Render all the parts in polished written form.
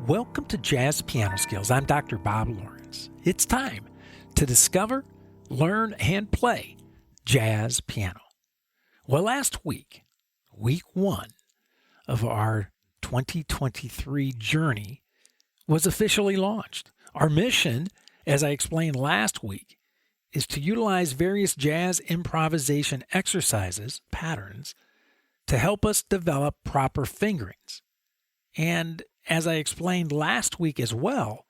Welcome to Jazz Piano Skills. I'm Dr. Bob Lawrence. It's time to discover, learn, and play jazz piano. Well, last week, week 1 of our 2023 journey was officially launched. Our mission, as I explained last week, is to utilize various jazz improvisation exercises, patterns, to help us develop proper fingerings. And as I explained last week as well,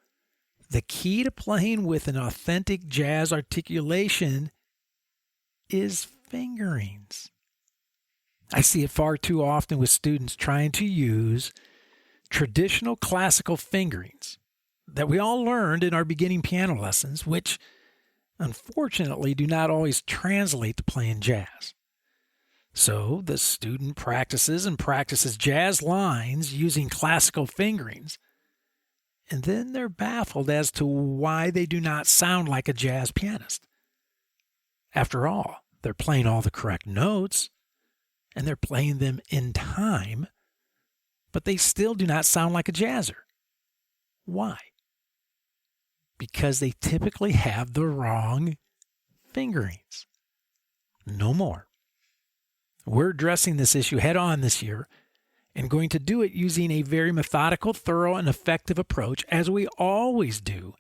the key to playing with an authentic jazz articulation is fingerings. I see it far too often with students trying to use traditional classical fingerings that we all learned in our beginning piano lessons, which unfortunately do not always translate to playing jazz. So the student practices jazz lines using classical fingerings, and then they're baffled as to why they do not sound like a jazz pianist. After all, they're playing all the correct notes, and they're playing them in time, but they still do not sound like a jazzer. Why? Because they typically have the wrong fingerings. No more. We're addressing this issue head on this year and going to do it using a very methodical, thorough, and effective approach, as we always do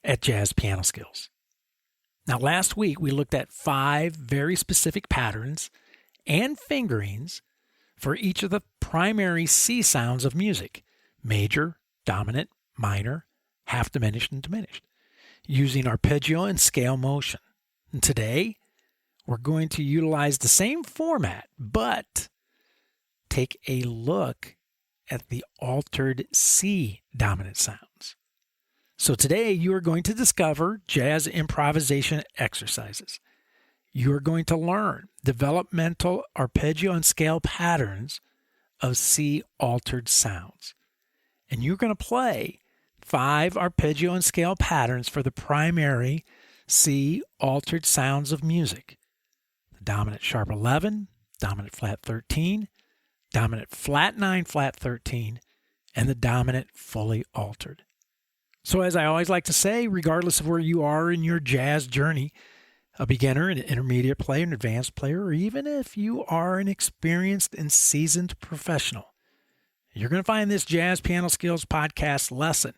at Jazz Piano Skills. Now, last week we looked at 5 very specific patterns and fingerings for each of the primary C sounds of music: major, dominant, minor, half diminished, and diminished, using arpeggio and scale motion. And today, we're going to utilize the same format, but take a look at the altered C dominant sounds. So today you are going to discover jazz improvisation exercises. You are going to learn developmental arpeggio and scale patterns of C altered sounds. And you're going to play 5 arpeggio and scale patterns for the primary C altered sounds of music: dominant sharp 11, dominant flat 13, dominant flat 9, flat 13, and the dominant fully altered. So as I always like to say, regardless of where you are in your jazz journey, a beginner, an intermediate player, an advanced player, or even if you are an experienced and seasoned professional, you're going to find this Jazz Piano Skills podcast lesson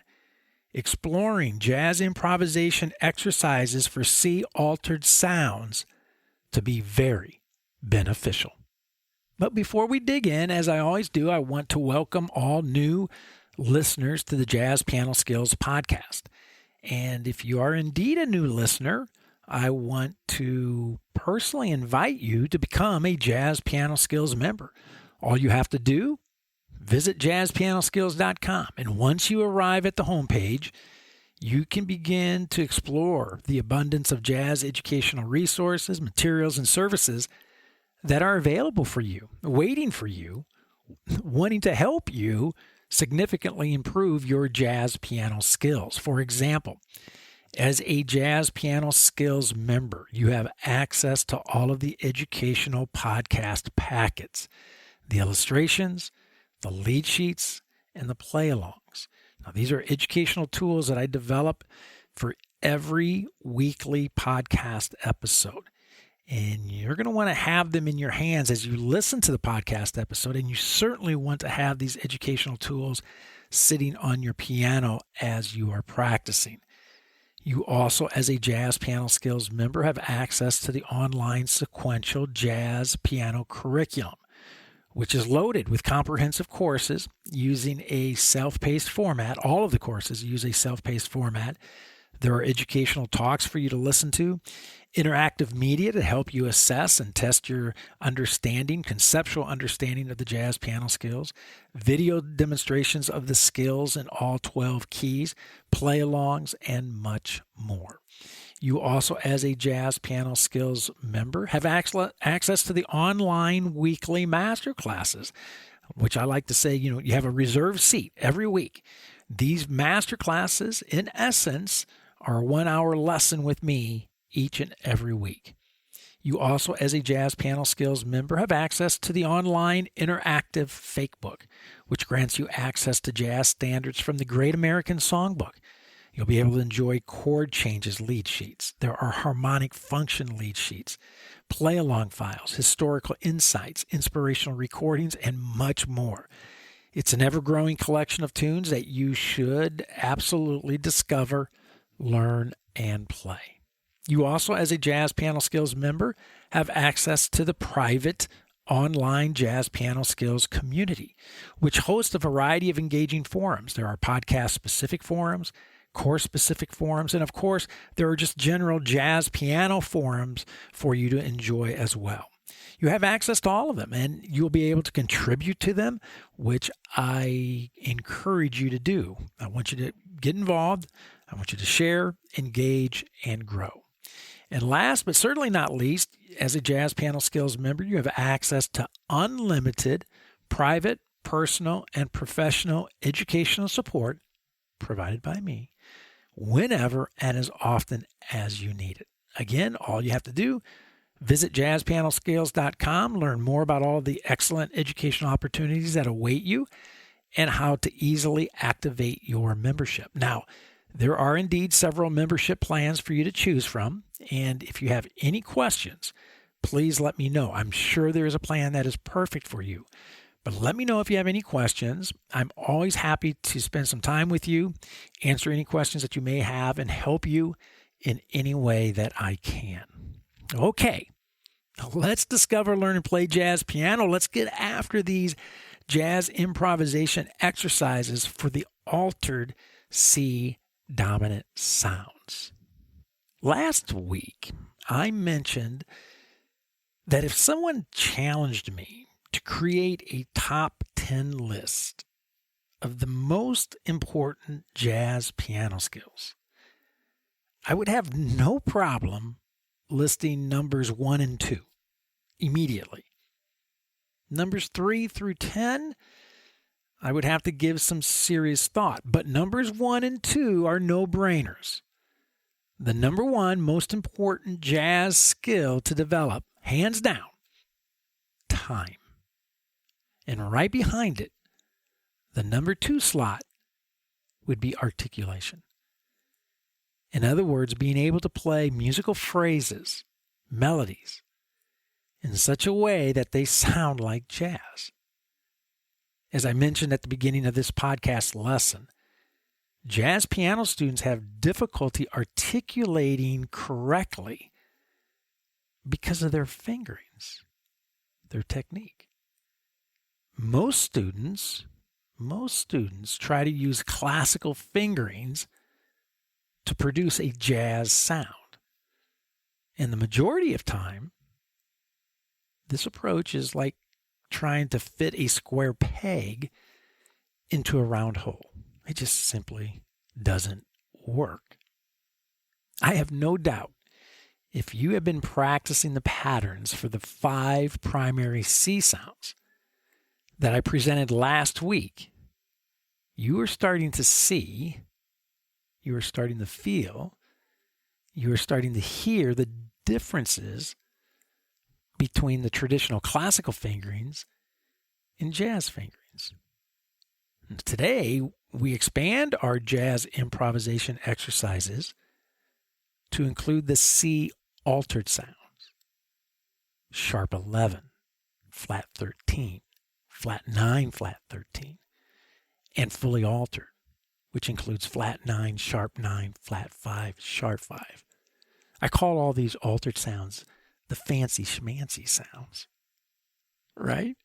exploring jazz improvisation exercises for C altered sounds to be very beneficial. But before we dig in, as I always do, I want to welcome all new listeners to the Jazz Piano Skills podcast. And if you are indeed a new listener, I want to personally invite you to become a Jazz Piano Skills member. All you have to do, visit JazzPianoSkills.com. And once you arrive at the homepage, you can begin to explore the abundance of jazz educational resources, materials, and services that are available for you, waiting for you, wanting to help you significantly improve your jazz piano skills. For example, as a Jazz Piano Skills member, you have access to all of the educational podcast packets, the illustrations, the lead sheets, and the play-alongs. Now, these are educational tools that I develop for every weekly podcast episode. And you're going to want to have them in your hands as you listen to the podcast episode. And you certainly want to have these educational tools sitting on your piano as you are practicing. You also, as a Jazz Piano Skills member, have access to the online sequential jazz piano curriculum, which is loaded with comprehensive courses using a self-paced format. All of the courses use a self-paced format. There are educational talks for you to listen to, interactive media to help you assess and test your understanding, conceptual understanding of the jazz piano skills, video demonstrations of the skills in all 12 keys, play-alongs, and much more. You also, as a Jazz Piano Skills member, have access to the online weekly master classes, which I like to say, you have a reserved seat every week. These master classes, in essence, are a 1-hour lesson with me each and every week. You also, as a Jazz Piano Skills member, have access to the online interactive fake book, which grants you access to jazz standards from the Great American Songbook. You'll be able to enjoy chord changes lead sheets. There are harmonic function lead sheets, play-along files, historical insights, inspirational recordings, and much more. It's an ever-growing collection of tunes that you should absolutely discover, learn, and play. You also, as a Jazz Piano Skills member, have access to the private online Jazz Piano Skills community, which hosts a variety of engaging forums. There are podcast-specific forums, course-specific forums, and of course, there are just general jazz piano forums for you to enjoy as well. You have access to all of them, and you'll be able to contribute to them, which I encourage you to do. I want you to get involved. I want you to share, engage, and grow. And last but certainly not least, as a Jazz Piano Skills member, you have access to unlimited private, personal, and professional educational support provided by me whenever and as often as you need it. Again, all you have to do, visit JazzPianoSkills.com, learn more about all of the excellent educational opportunities that await you and how to easily activate your membership. Now, there are indeed several membership plans for you to choose from, and if you have any questions, please let me know. I'm sure there is a plan that is perfect for you, but let me know if you have any questions. I'm always happy to spend some time with you, answer any questions that you may have, and help you in any way that I can. Okay, let's discover, learn, and play jazz piano. Let's get after these jazz improvisation exercises for the altered C dominant sounds. Last week, I mentioned that if someone challenged me to create a top 10 list of the most important jazz piano skills, I would have no problem listing numbers 1 and 2 immediately. Numbers 3 through 10, I would have to give some serious thought, but numbers 1 and 2 are no-brainers. The number one most important jazz skill to develop, hands down, time. And right behind it, the number 2 slot would be articulation. In other words, being able to play musical phrases, melodies, in such a way that they sound like jazz. As I mentioned at the beginning of this podcast lesson, jazz piano students have difficulty articulating correctly because of their fingerings, their technique. Most students try to use classical fingerings to produce a jazz sound. And the majority of time, this approach is like trying to fit a square peg into a round hole. It just simply doesn't work. I have no doubt if you have been practicing the patterns for the 5 primary C sounds that I presented last week, you are starting to see, you are starting to feel, you are starting to hear the differences between the traditional classical fingerings and jazz fingerings. And today, we expand our jazz improvisation exercises to include the C altered sounds. Sharp 11, flat 13, flat 9, flat 13, and fully altered, which includes flat 9, sharp 9, flat 5, sharp 5. I call all these altered sounds the fancy schmancy sounds, right?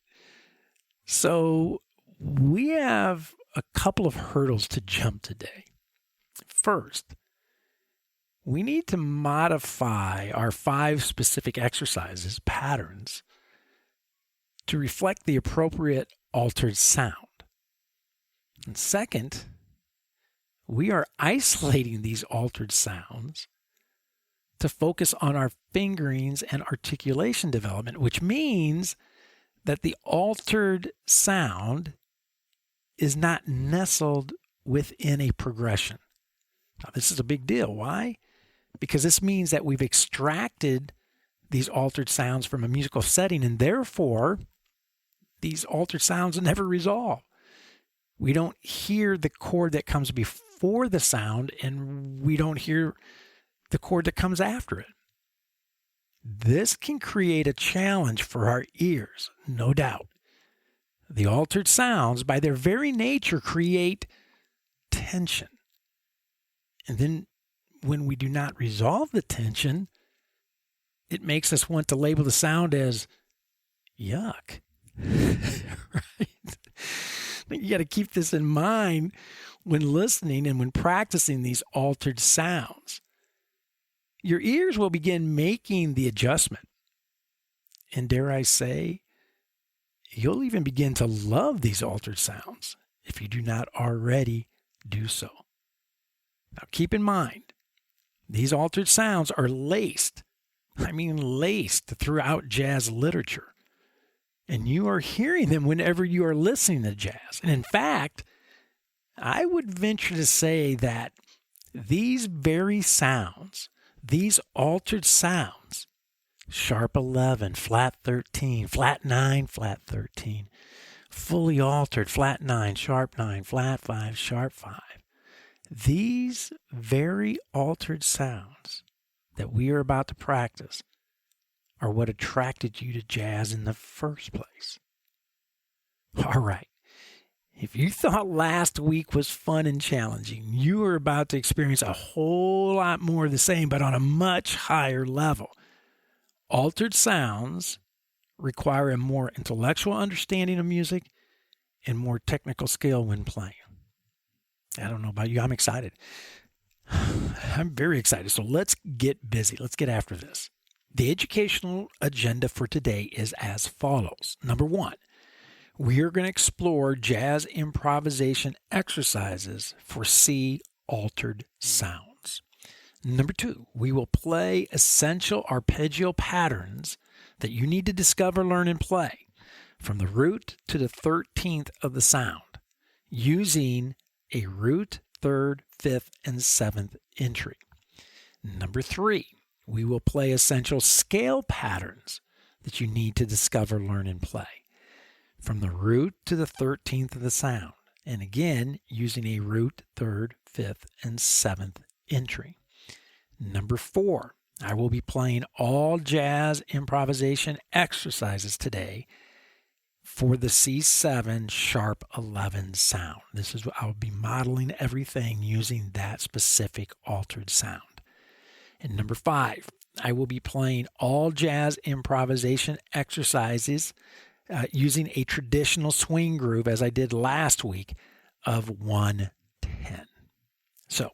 So we have a couple of hurdles to jump today. First, we need to modify our 5 specific exercises, patterns, to reflect the appropriate altered sound. And second, we are isolating these altered sounds to focus on our fingerings and articulation development, which means that the altered sound is not nestled within a progression. Now, this is a big deal. Why? Because this means that we've extracted these altered sounds from a musical setting, and therefore these altered sounds never resolve. We don't hear the chord that comes before the sound, and we don't hear the chord that comes after it. This can create a challenge for our ears, no doubt. The altered sounds, by their very nature, create tension. And then when we do not resolve the tension, it makes us want to label the sound as yuck. Right? You got to keep this in mind when listening and when practicing these altered sounds. Your ears will begin making the adjustment. And dare I say, you'll even begin to love these altered sounds if you do not already do so. Now keep in mind, these altered sounds are laced throughout jazz literature. And you are hearing them whenever you are listening to jazz. And in fact, I would venture to say that these very sounds, these altered sounds, sharp 11, flat 13, flat 9, flat 13, fully altered, flat 9, sharp 9, flat 5, sharp 5. These very altered sounds that we are about to practice are what attracted you to jazz in the first place. All right. If you thought last week was fun and challenging, you are about to experience a whole lot more of the same, but on a much higher level. Altered sounds require a more intellectual understanding of music and more technical skill when playing. I don't know about you. I'm excited. I'm very excited. So let's get busy. Let's get after this. The educational agenda for today is as follows. Number 1, we are going to explore jazz improvisation exercises for C altered sounds. Number 2, we will play essential arpeggio patterns that you need to discover, learn, and play from the root to the 13th of the sound using a root, 3rd, 5th, and 7th entry. Number 3, we will play essential scale patterns that you need to discover, learn, and play from the root to the 13th of the sound. And again, using a root, 3rd, 5th, and 7th entry. Number 4, I will be playing all jazz improvisation exercises today for the C7 sharp 11 sound. This is what I'll be modeling everything using that specific altered sound. And number 5, I will be playing all jazz improvisation exercises using a traditional swing groove, as I did last week, of 1-10. So,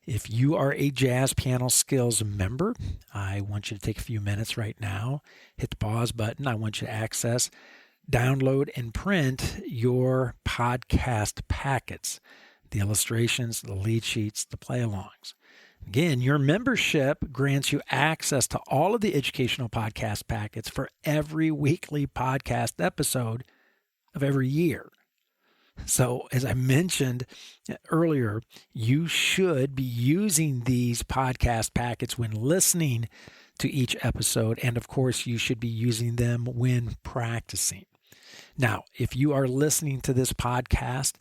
if you are a Jazz Piano Skills member, I want you to take a few minutes right now, hit the pause button. I want you to access, download, and print your podcast packets, the illustrations, the lead sheets, the play-alongs. Again, your membership grants you access to all of the educational podcast packets for every weekly podcast episode of every year. So, as I mentioned earlier, you should be using these podcast packets when listening to each episode, and of course, you should be using them when practicing. Now, if you are listening to this podcast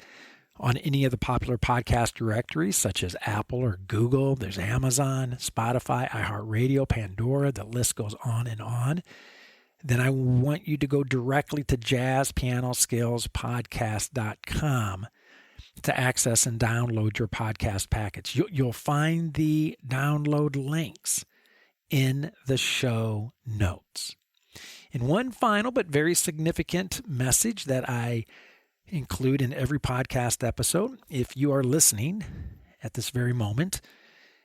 on any of the popular podcast directories, such as Apple or Google, there's Amazon, Spotify, iHeartRadio, Pandora, the list goes on, then I want you to go directly to JazzPianoSkillsPodcast.com to access and download your podcast packets. You'll find the download links in the show notes. And one final but very significant message that I include in every podcast episode. If you are listening at this very moment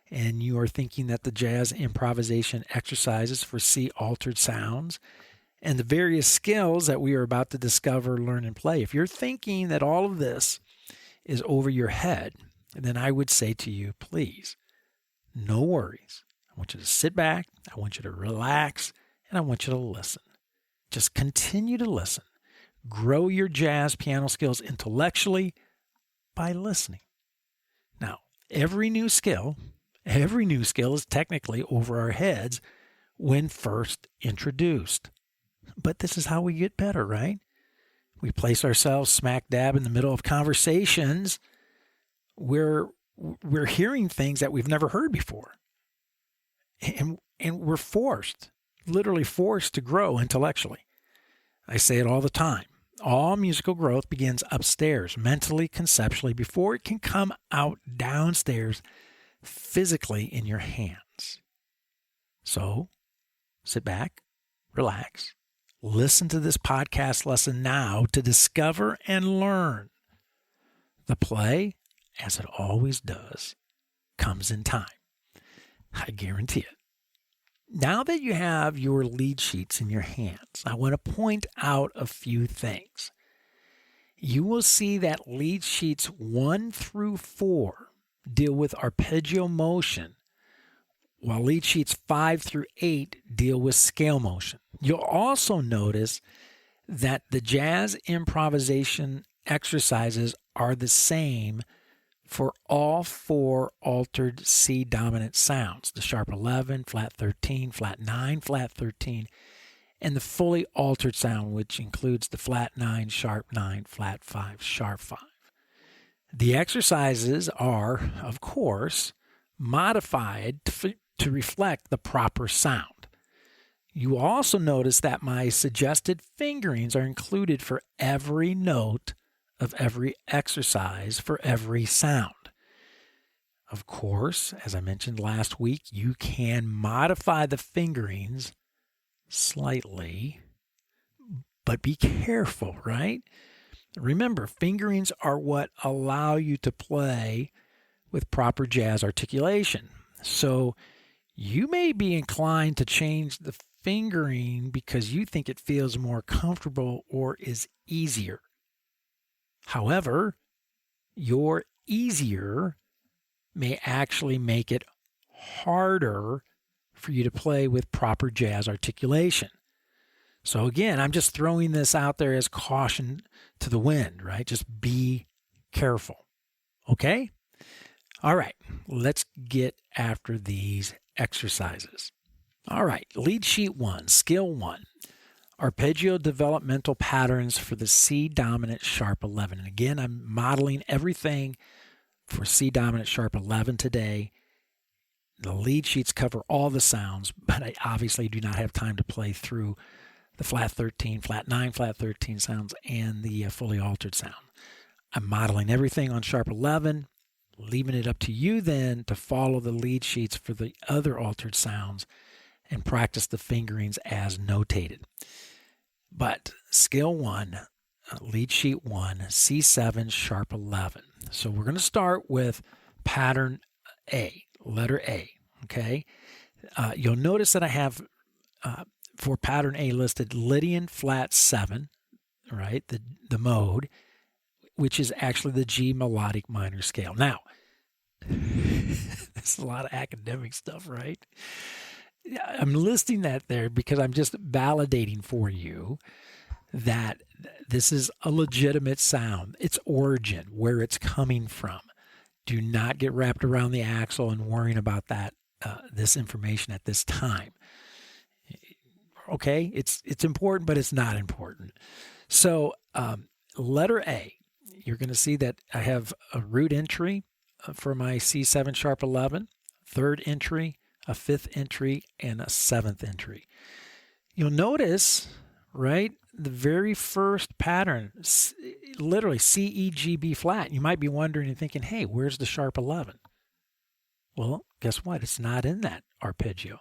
and you are thinking that the jazz improvisation exercises for C altered sounds and the various skills that we are about to discover, learn, and play, if you're thinking that all of this is over your head, then I would say to you, please, no worries. I want you to sit back, I want you to relax, and I want you to listen. Just continue to listen. Grow your jazz piano skills intellectually by listening. Now, every new skill is technically over our heads when first introduced. But this is how we get better, right? We place ourselves smack dab in the middle of conversations where we're hearing things that we've never heard before. And we're literally forced to grow intellectually. I say it all the time. All musical growth begins upstairs, mentally, conceptually, before it can come out downstairs, physically in your hands. So, sit back, relax, listen to this podcast lesson now to discover and learn. The play, as it always does, comes in time. I guarantee it. Now that you have your lead sheets in your hands, I want to point out a few things. You will see that lead sheets 1 through 4 deal with arpeggio motion, while lead sheets 5 through 8 deal with scale motion. You'll also notice that the jazz improvisation exercises are the same for all 4 altered C dominant sounds, the sharp 11, flat 13, flat 9, flat 13, and the fully altered sound, which includes the flat 9, sharp 9, flat 5, sharp 5. The exercises are, of course, modified to reflect the proper sound. You also notice that my suggested fingerings are included for every note of every exercise for every sound. Of course, as I mentioned last week, you can modify the fingerings slightly, but be careful, right? Remember, fingerings are what allow you to play with proper jazz articulation. So you may be inclined to change the fingering because you think it feels more comfortable or is easier. However, your easier may actually make it harder for you to play with proper jazz articulation. So again, I'm just throwing this out there as caution to the wind, right? Just be careful. Okay? All right, let's get after these exercises. All right, lead sheet 1, skill 1. Arpeggio developmental patterns for the C dominant sharp 11. And again, I'm modeling everything for C dominant sharp 11 today. The lead sheets cover all the sounds, but I obviously do not have time to play through the flat 13, flat 9, flat 13 sounds and the fully altered sound. I'm modeling everything on sharp 11, leaving it up to you then to follow the lead sheets for the other altered sounds and practice the fingerings as notated. But skill 1, lead sheet 1, C7, sharp 11. So we're going to start with pattern A, letter A, okay? You'll notice that I have, for pattern A listed, Lydian flat 7, right, the mode, which is actually the G melodic minor scale. Now, this is a lot of academic stuff, right? I'm listing that there because I'm just validating for you that this is a legitimate sound, its origin, where it's coming from. Do not get wrapped around the axle and worrying about that, this information at this time. Okay, it's important, but it's not important. So letter A, you're going to see that I have a root entry for my C7 sharp 11, third entry, a fifth entry, and a seventh entry. You'll notice, right, the very first pattern, literally C, E, G, B flat. You might be wondering and thinking, hey, where's the sharp 11? Well, guess what? It's not in that arpeggio.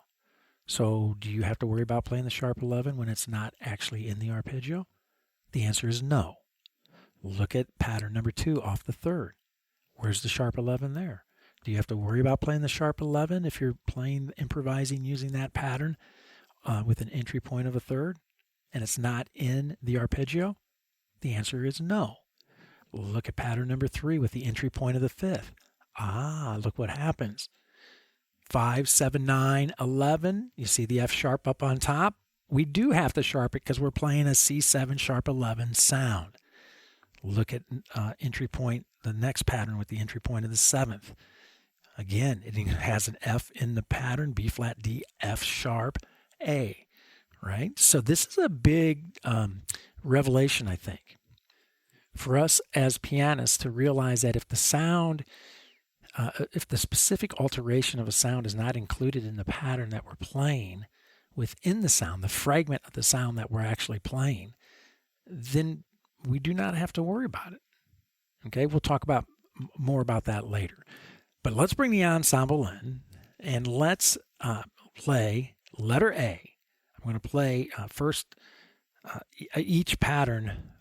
So do you have to worry about playing the sharp 11 when it's not actually in the arpeggio? The answer is no. Look at pattern number 2 off the third. Where's the sharp 11 there? Do you have to worry about playing the sharp 11 if you're improvising using that pattern with an entry point of a third and it's not in the arpeggio? The answer is no. Look at pattern number 3 with the entry point of the fifth. Look what happens. 5, 7, 9, 11. You see the F sharp up on top? We do have to sharp it because we're playing a C7 sharp 11 sound. Look at entry point, the next pattern with the entry point of the seventh. Again, it has an F in the pattern, B flat, D, F sharp, A, right? So this is a big revelation, I think, for us as pianists to realize that if the sound, if the specific alteration of a sound is not included in the pattern that we're playing within the sound, the fragment of the sound that we're actually playing, then we do not have to worry about it. Okay, we'll talk about more about that later. But let's bring the ensemble in and let's play letter A. I'm going to play first each pattern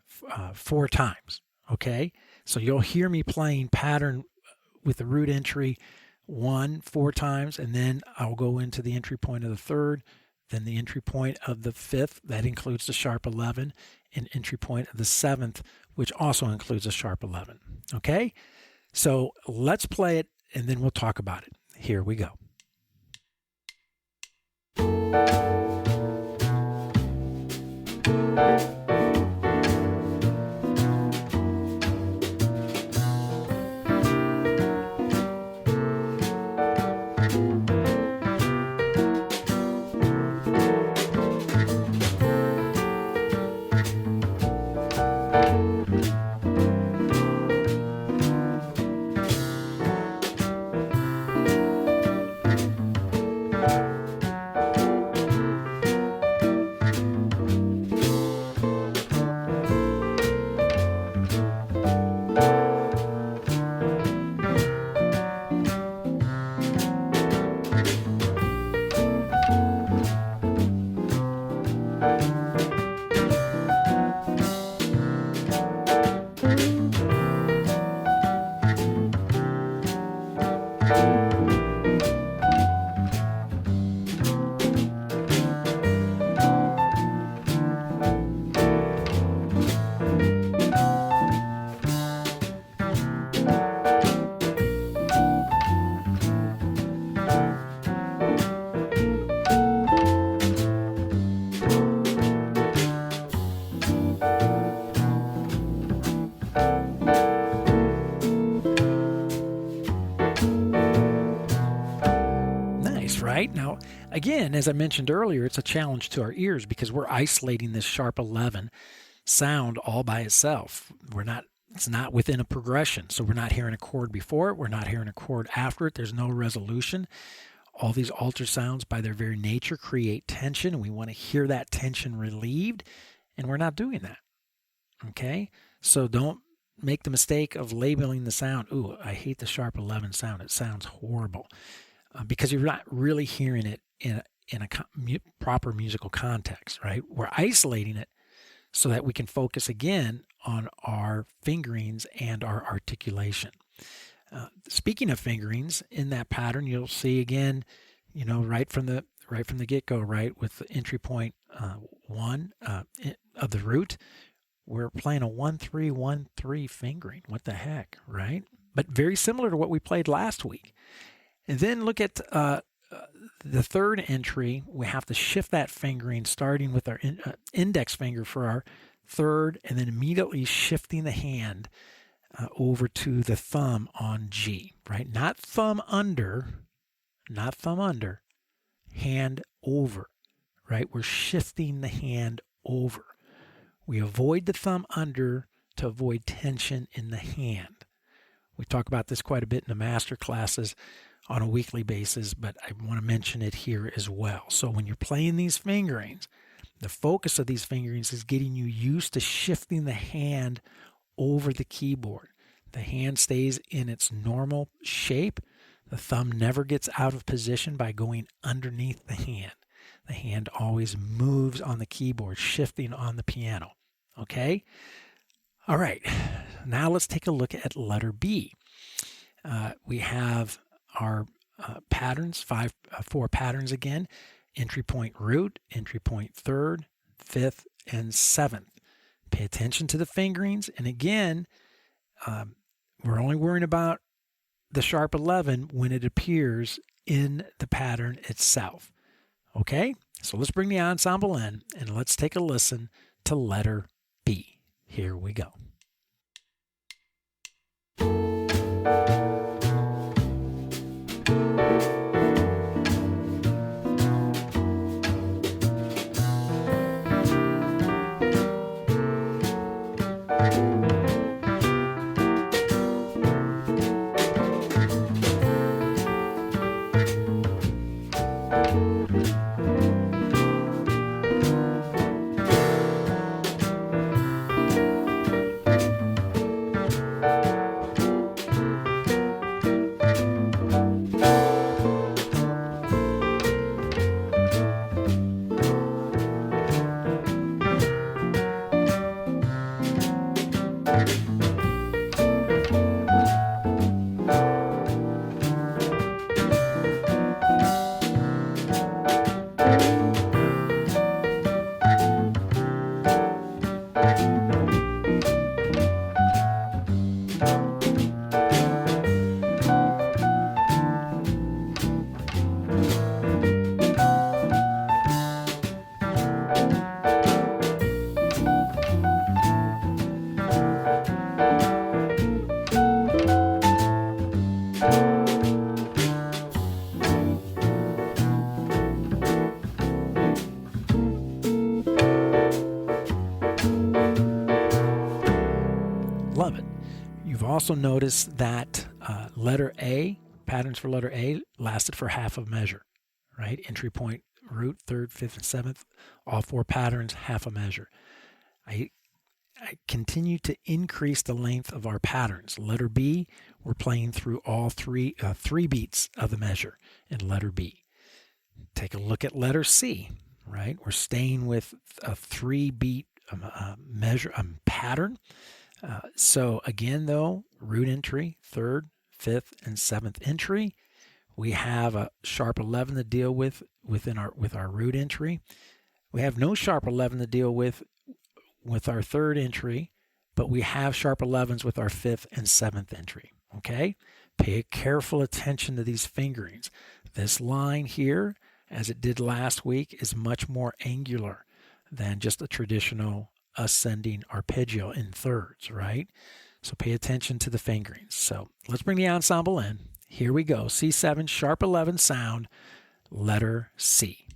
4 times. Okay, so you'll hear me playing pattern with the root entry 1 4 times, and then I'll go into the entry point of the 3rd, then the entry point of the 5th, that includes the sharp 11, and entry point of the 7th, which also includes a sharp 11. Okay, so let's play it and then we'll talk about it. Here we go. Right? Now, again, as I mentioned earlier, it's a challenge to our ears because we're isolating this sharp 11 sound all by itself. It's not within a progression. So we're not hearing a chord before it. We're not hearing a chord after it. There's no resolution. All these ultrasounds by their very nature create tension. We want to hear that tension relieved, and we're not doing that. Okay? So don't make the mistake of labeling the sound, ooh, I hate the sharp 11 sound. It sounds horrible. Because you're not really hearing it in a proper musical context, right? We're isolating it so that we can focus again on our fingerings and our articulation. Speaking of fingerings, in that pattern, you'll see again, right from the get-go, right, with the entry point 1 of the root, we're playing a 1-3-1-3 fingering. What the heck, right? But very similar to what we played last week. And then look at the 3rd entry. We have to shift that fingering, starting with our index finger for our 3rd, and then immediately shifting the hand over to the thumb on G, right? Not thumb under, hand over, right? We're shifting the hand over. We avoid the thumb under to avoid tension in the hand. We talk about this quite a bit in the master classes on a weekly basis, but I want to mention it here as well. So when you're playing these fingerings, the focus of these fingerings is getting you used to shifting the hand over the keyboard. The hand stays in its normal shape. The thumb never gets out of position by going underneath the hand. The hand always moves on the keyboard, shifting on the piano. Okay? All right. Now let's take a look at letter B. We have our patterns, 4 patterns again: entry point root, entry point 3rd, 5th, and 7th. Pay attention to the fingerings, and again, we're only worrying about the sharp 11 when it appears in the pattern itself. Okay, so let's bring the ensemble in and let's take a listen to letter B. Here we go. of it. You've also noticed that letter A, patterns for letter A, lasted for half a measure, right? Entry point, root, third, fifth, and seventh, all 4 patterns, half a measure. I continue to increase the length of our patterns. Letter B, we're playing through all three beats of the measure in letter B. Take a look at letter C, right? We're staying with a 3-beat measure pattern. So again, though, root entry, third, fifth, and seventh entry. We have a sharp 11 to deal with with our root entry. We have no sharp 11 to deal with our third entry, but we have sharp 11s with our fifth and seventh entry. Okay? Pay careful attention to these fingerings. This line here, as it did last week, is much more angular than just a traditional ascending arpeggio in thirds, right? So pay attention to the fingerings. So let's bring the ensemble in. Here we go. C7, sharp 11 sound, letter C.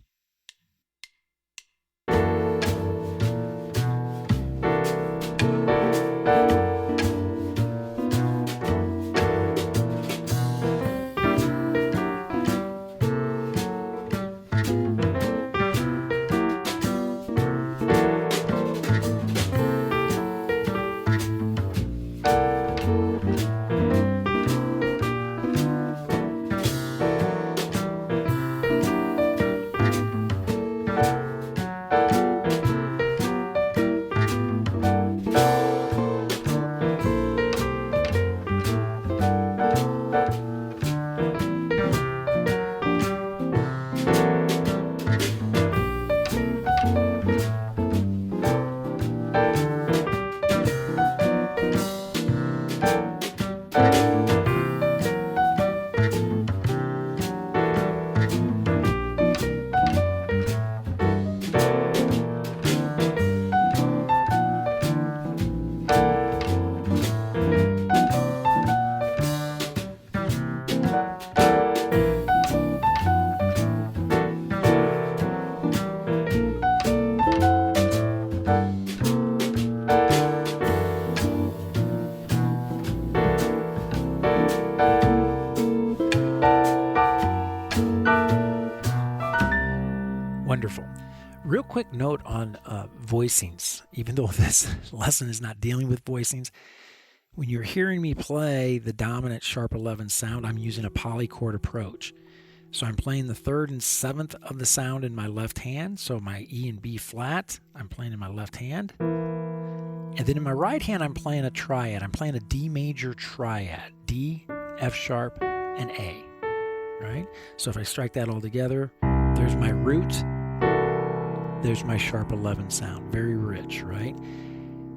Wonderful. Real quick note on voicings, even though this lesson is not dealing with voicings. When you're hearing me play the dominant sharp 11 sound, I'm using a polychord approach. So I'm playing the third and seventh of the sound in my left hand. So my E and B flat, I'm playing in my left hand. And then in my right hand, I'm playing a triad. I'm playing a D major triad, D, F sharp, and A, right? So if I strike that all together, there's my root, there's my sharp 11 sound, very rich, right?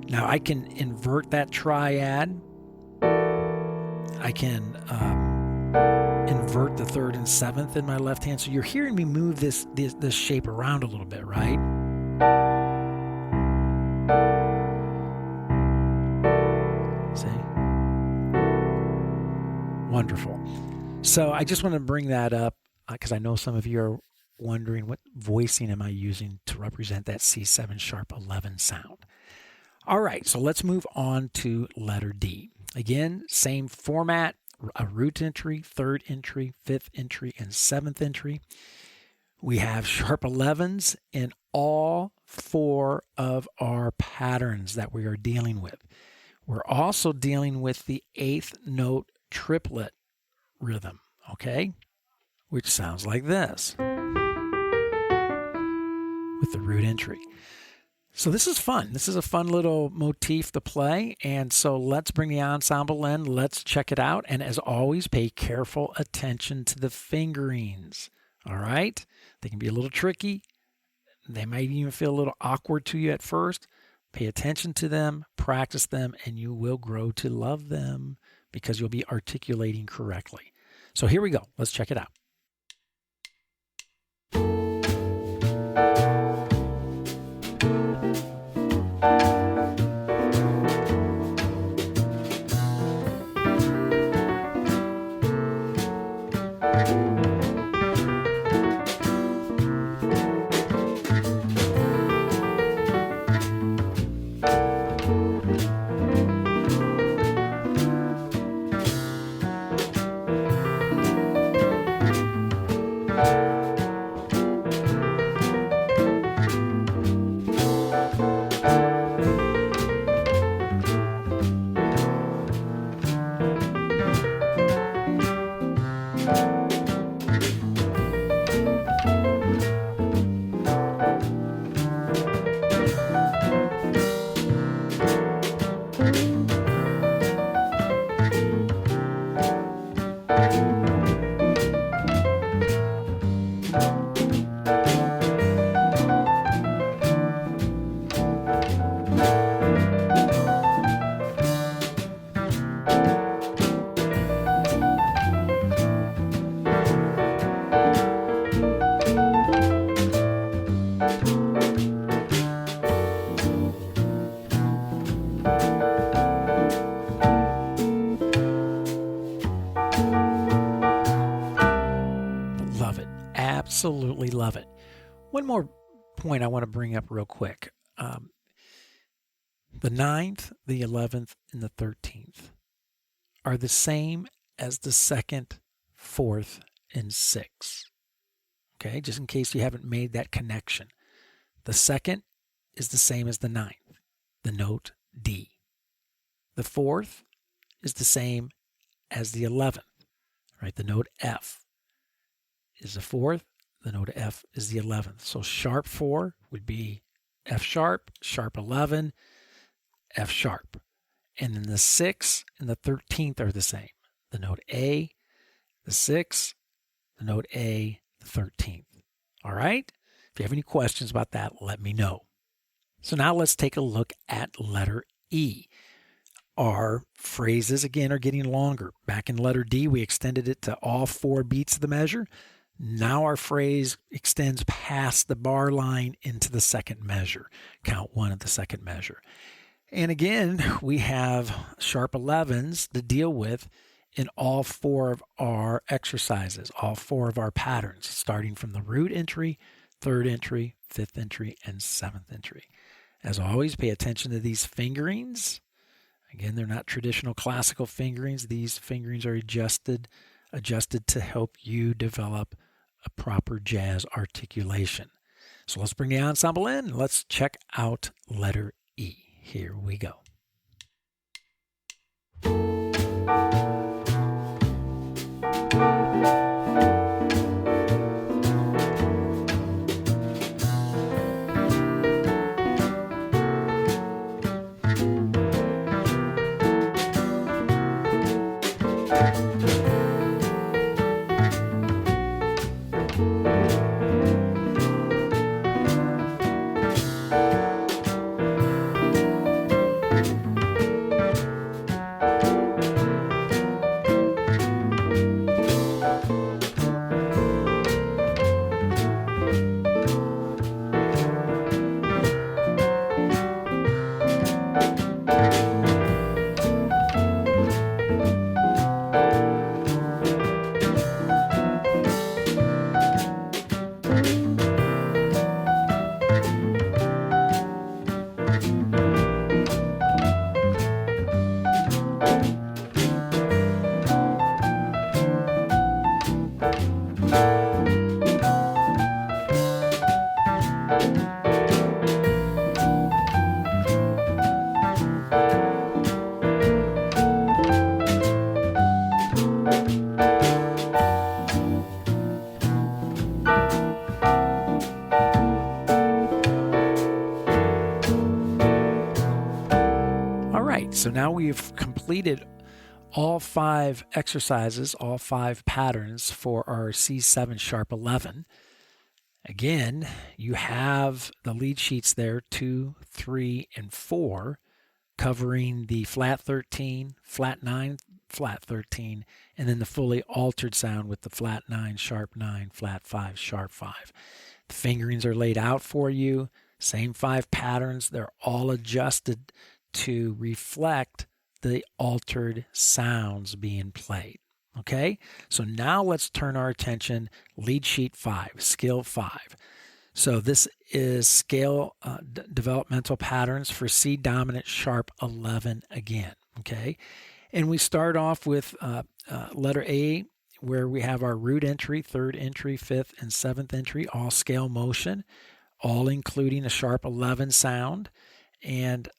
Now I can invert that triad. I can invert the third and seventh in my left hand. So you're hearing me move this shape around a little bit, right? See? Wonderful. So I just want to bring that up because I know some of you are wondering what voicing am I using to represent that C7 sharp 11 sound. All right, so let's move on to letter D. Again, same format, a root entry, third entry, fifth entry, and seventh entry. We have sharp 11s in all 4 of our patterns that we are dealing with. We're also dealing with the 8th note triplet rhythm, okay? Which sounds like this with the root entry. So this is fun. This is a fun little motif to play. And so let's bring the ensemble in. Let's check it out. And as always, pay careful attention to the fingerings. All right? They can be a little tricky. They might even feel a little awkward to you at first. Pay attention to them, practice them, and you will grow to love them because you'll be articulating correctly. So here we go. Let's check it out. Love it. Absolutely love it. One more point I want to bring up real quick. The 9th, the 11th, and the 13th are the same as the 2nd, 4th, and 6th. Okay, just in case you haven't made that connection. The 2nd is the same as the 9th, the note D. The 4th is the same as the 11th, right? The note F is the 4th, the note F is the 11th. So sharp 4 would be F sharp, sharp 11, F sharp. And then the 6th and the 13th are the same. The note A, the 6th, the note A, the 13th. All right? If you have any questions about that, let me know. So now let's take a look at letter E. Our phrases, again, are getting longer. Back in letter D, we extended it to all 4 beats of the measure. Now our phrase extends past the bar line into the 2nd measure. Count 1 of the 2nd measure. And again, we have sharp 11s to deal with in all 4 of our exercises, all 4 of our patterns, starting from the root entry, 3rd entry, 5th entry, and 7th entry. As always, pay attention to these fingerings. Again, they're not traditional classical fingerings. These fingerings are adjusted to help you develop a proper jazz articulation. So let's bring the ensemble in and let's check out letter E. Here we go. So now we've completed all 5 exercises, all 5 patterns for our C7 sharp 11. Again, you have the lead sheets there, 2, 3, and 4, covering the flat 13, flat 9, flat 13, and then the fully altered sound with the flat 9, sharp 9, flat 5, sharp 5. The fingerings are laid out for you, same 5 patterns. They're all adjusted to reflect the altered sounds being played. Okay, so now let's turn our attention, lead sheet 5, scale 5. So this is scale developmental patterns for C dominant sharp 11 again. Okay, and we start off with letter A, where we have our root entry, 3rd entry, 5th, and 7th entry, all scale motion, all including a sharp 11 sound, and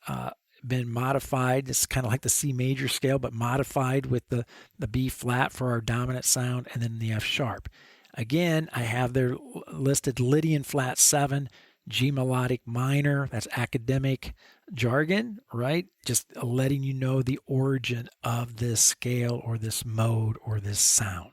been modified. It's kind of like the C major scale, but modified with the B flat for our dominant sound, and then the F sharp. Again, I have there listed Lydian flat 7, G melodic minor, that's academic jargon, right? Just letting you know the origin of this scale or this mode or this sound.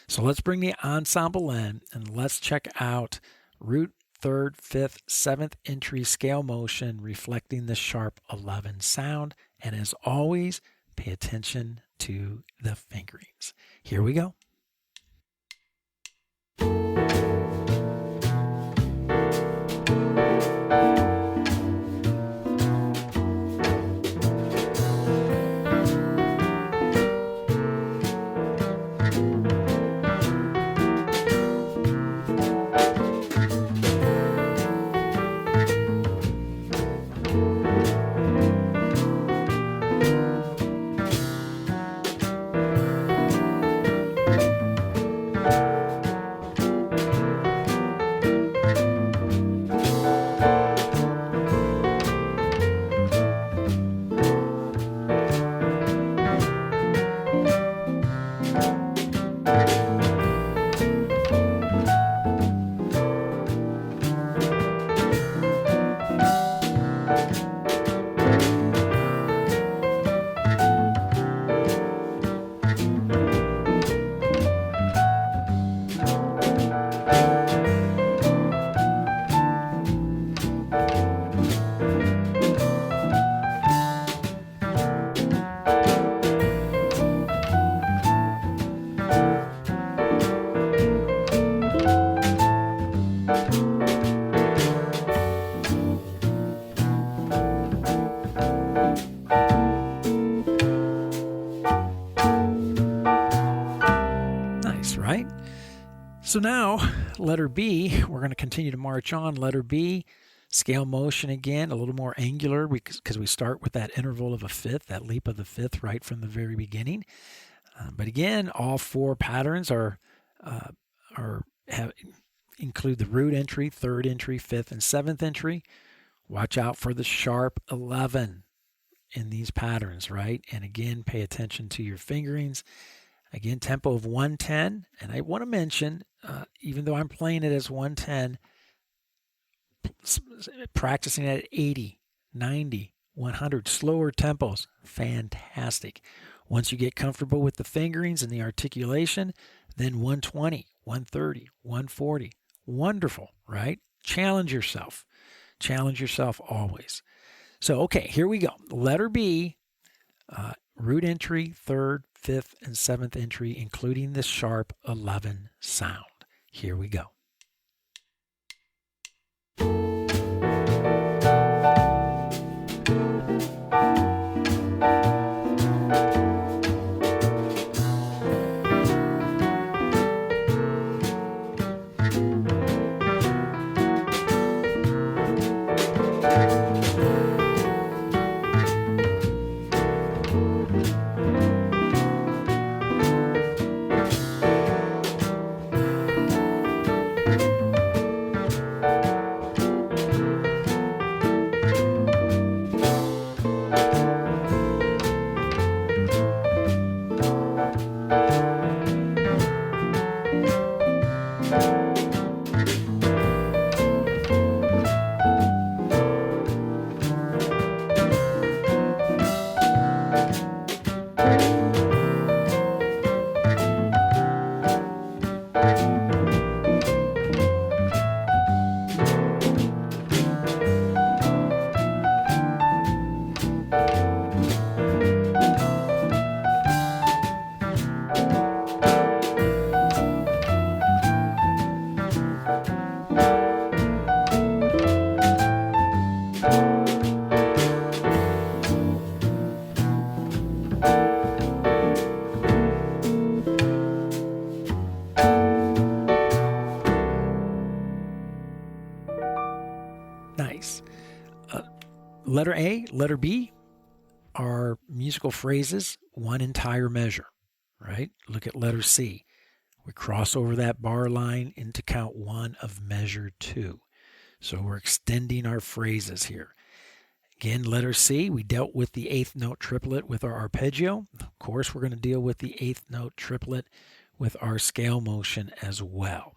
So let's bring the ensemble in and let's check out root, third, fifth, seventh entry scale motion reflecting the sharp 11 sound. And as always, pay attention to the fingerings. Here we go. Right? So now, letter B, we're going to continue to march on. Letter B, scale motion again, a little more angular because we start with that interval of a fifth, that leap of the fifth right from the very beginning. But again, all four patterns include the root entry, third entry, fifth, and seventh entry. Watch out for the sharp 11 in these patterns, right? And again, pay attention to your fingerings. Again, tempo of 110. And I want to mention, even though I'm playing it as 110, practicing at 80, 90, 100, slower tempos, fantastic. Once you get comfortable with the fingerings and the articulation, then 120, 130, 140, wonderful, right? Challenge yourself. Challenge yourself always. So, okay, here we go. Letter B, root entry, third, fifth, and seventh entry, including the sharp 11 sound. Here we go. Nice. Letter A, letter B are musical phrases, one entire measure, right? Look at letter C. We cross over that bar line into count one of measure 2. So we're extending our phrases here. Again, letter C, we dealt with the 8th note triplet with our arpeggio. Of course, we're going to deal with the 8th note triplet with our scale motion as well.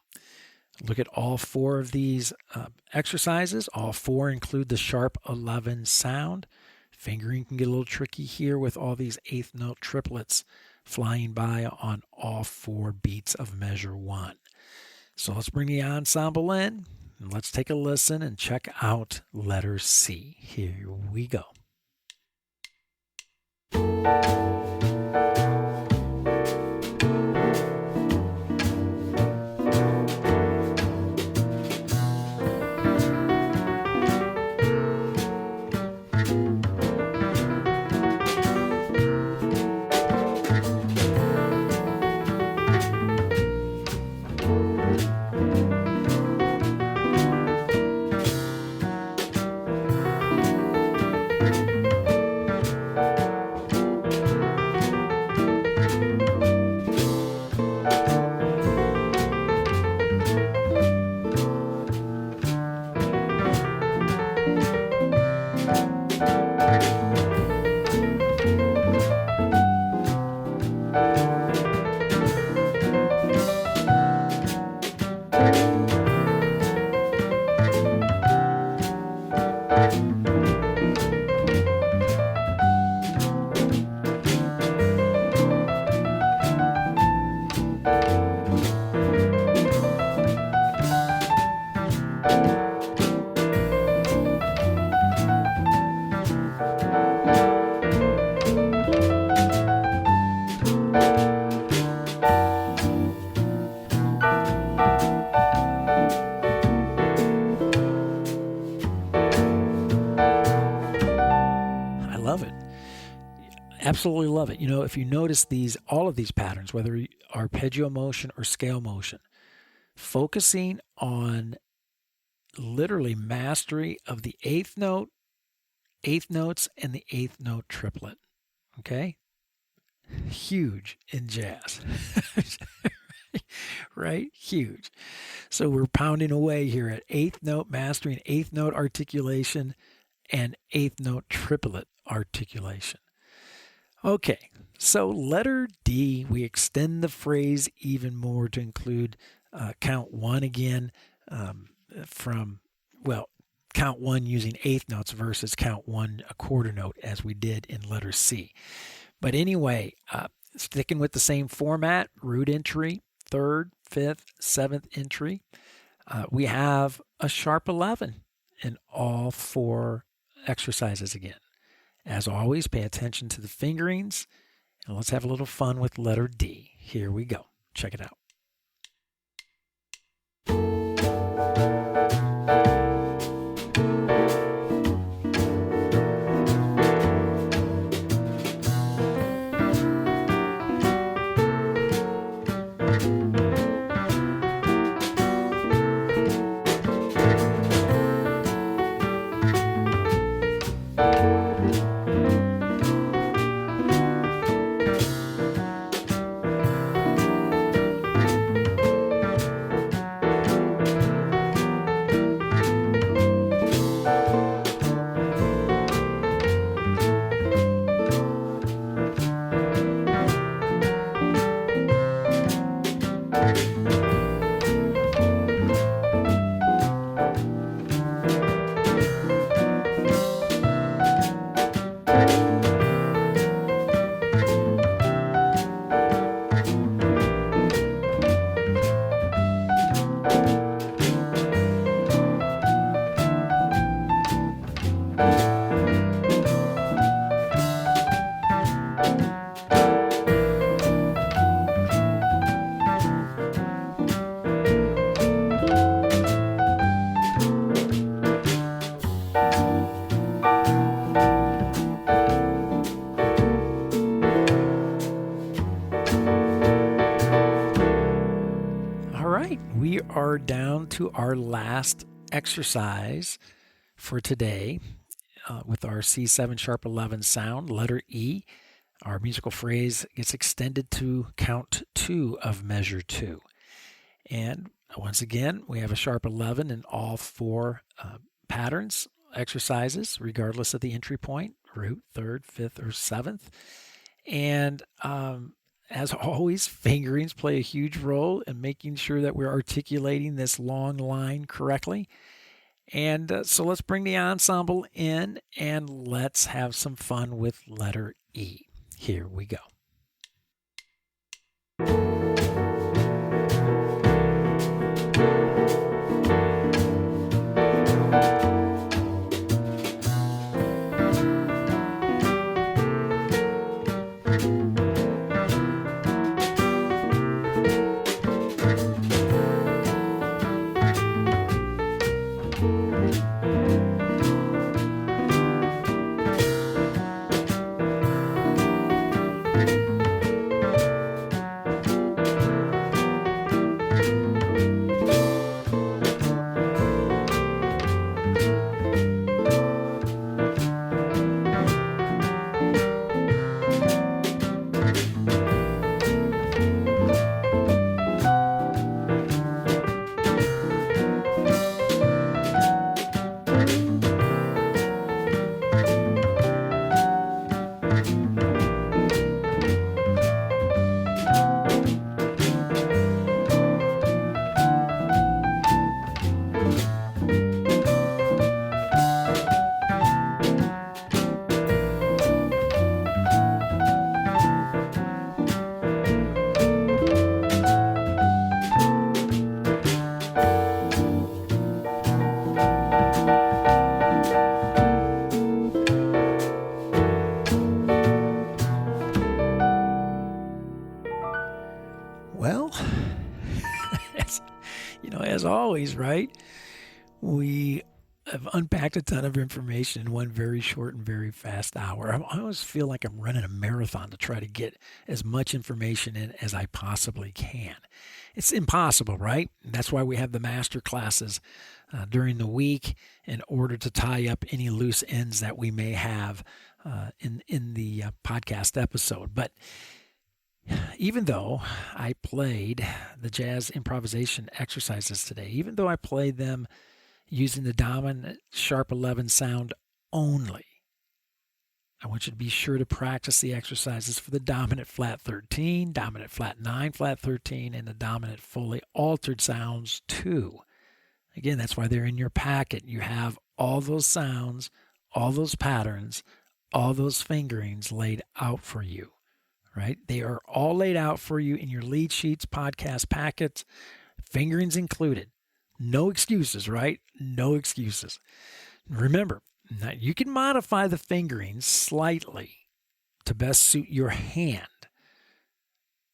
Look at all 4 of these exercises. All 4 include the sharp 11 sound. Fingering can get a little tricky here with all these 8th note triplets flying by on all 4 beats of measure 1. So let's bring the ensemble in and let's take a listen and check out letter C. Here we go. Love it. Absolutely love it. You know, if you notice all of these patterns, whether arpeggio motion or scale motion, focusing on literally mastery of the 8th note, 8th notes, and the 8th note triplet. Okay? Huge in jazz. Right? Huge. So we're pounding away here at 8th note mastering, 8th note articulation, and 8th note triplet articulation. Okay, so letter D, we extend the phrase even more to include count 1 again count 1 using 8th notes versus count 1 a quarter note as we did in letter C. But anyway, sticking with the same format, root entry, 3rd, 5th, 7th entry, we have a sharp 11 in all 4 exercises again. As always, pay attention to the fingerings, and let's have a little fun with letter D. Here we go. Check it out. We are down to our last exercise for today with our C7 sharp 11 sound, letter E. Our musical phrase gets extended to count 2 of measure 2. And once again, we have a sharp 11 in all 4 patterns, exercises, regardless of the entry point, root, 3rd, 5th, or 7th. And as always, fingerings play a huge role in making sure that we're articulating this long line correctly. And so let's bring the ensemble in and let's have some fun with letter E. Here we go. Well, as always, right? We have unpacked a ton of information in one very short and very fast hour. I always feel like I'm running a marathon to try to get as much information in as I possibly can. It's impossible, right? That's why we have the master classes during the week in order to tie up any loose ends that we may have in the podcast episode. But even though I played the jazz improvisation exercises today, even though I played them using the dominant sharp 11 sound only, I want you to be sure to practice the exercises for the dominant flat 13, dominant flat 9, flat 13, and the dominant fully altered sounds too. Again, that's why they're in your packet. You have all those sounds, all those patterns, all those fingerings laid out for you. Right? They are all laid out for you in your lead sheets, podcast packets, fingerings included. No excuses, right? No excuses. Remember, now you can modify the fingerings slightly to best suit your hand,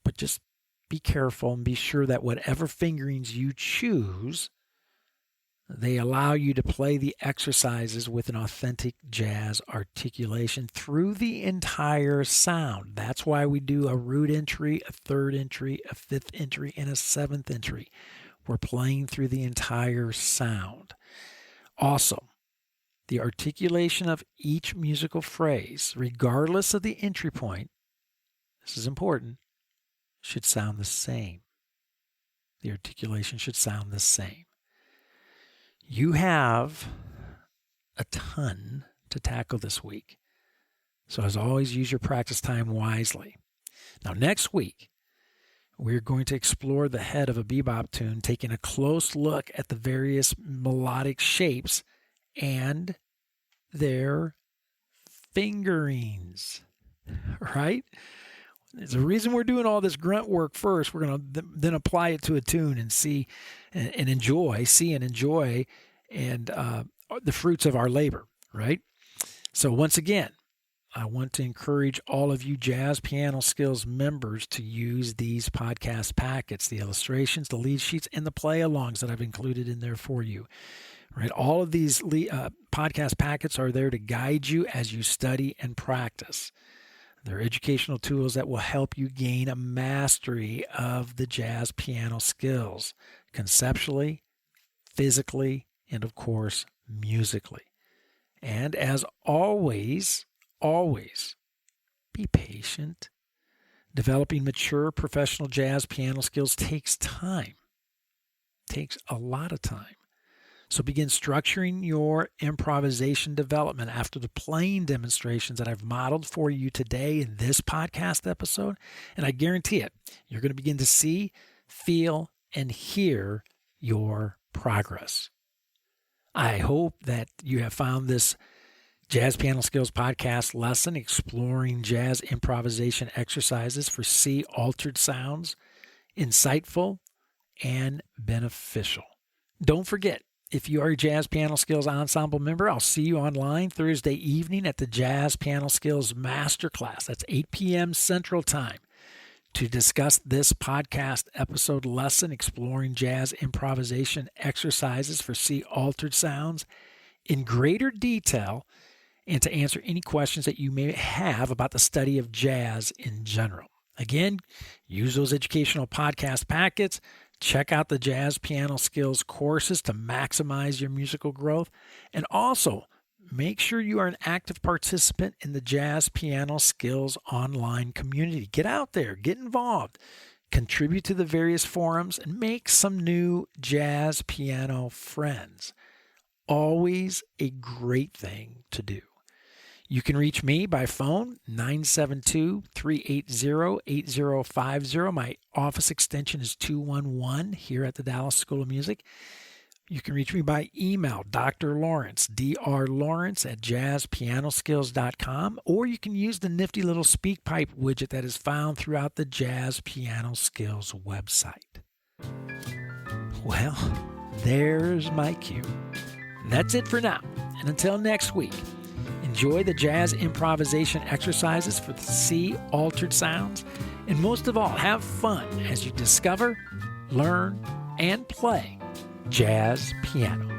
but just be careful and be sure that whatever fingerings you choose, they allow you to play the exercises with an authentic jazz articulation through the entire sound. That's why we do a root entry, a third entry, a fifth entry, and a seventh entry. We're playing through the entire sound. Also, the articulation of each musical phrase, regardless of the entry point, this is important, should sound the same. The articulation should sound the same. You have a ton to tackle this week. So as always, use your practice time wisely. Now, next week, we're going to explore the head of a bebop tune, taking a close look at the various melodic shapes and their fingerings, right? There's a reason we're doing all this grunt work first. We're going to then apply it to a tune and see and enjoy and the fruits of our labor, right? So once again, I want to encourage all of you Jazz Piano Skills members to use these podcast packets, the illustrations, the lead sheets, and the play-alongs that I've included in there for you. Right? All of these podcast packets are there to guide you as you study and practice. They're educational tools that will help you gain a mastery of the jazz piano skills, conceptually, physically, and of course, musically. And as always, be patient. Developing mature professional jazz piano skills takes time. Takes a lot of time. So begin structuring your improvisation development after the playing demonstrations that I've modeled for you today in this podcast episode. And I guarantee it, you're going to begin to see, feel, and hear your progress. I hope that you have found this Jazz Piano Skills podcast lesson exploring jazz improvisation exercises for C altered sounds insightful and beneficial. Don't forget, if you are a Jazz Piano Skills Ensemble member, I'll see you online Thursday evening at the Jazz Piano Skills Masterclass. That's 8 p.m. Central Time to discuss this podcast episode lesson exploring jazz improvisation exercises for C altered sounds in greater detail and to answer any questions that you may have about the study of jazz in general. Again, use those educational podcast packets. Check out the Jazz Piano Skills courses to maximize your musical growth. And also, make sure you are an active participant in the Jazz Piano Skills online community. Get out there, get involved, contribute to the various forums, and make some new jazz piano friends. Always a great thing to do. You can reach me by phone, 972-380-8050. My office extension is 211 here at the Dallas School of Music. You can reach me by email, Dr. Lawrence, drlawrence at jazzpianoskills.com, or you can use the nifty little SpeakPipe widget that is found throughout the Jazz Piano Skills website. Well, there's my cue. That's it for now. And until next week, enjoy the jazz improvisation exercises for the C altered sounds, and most of all, have fun as you discover, learn, and play jazz piano.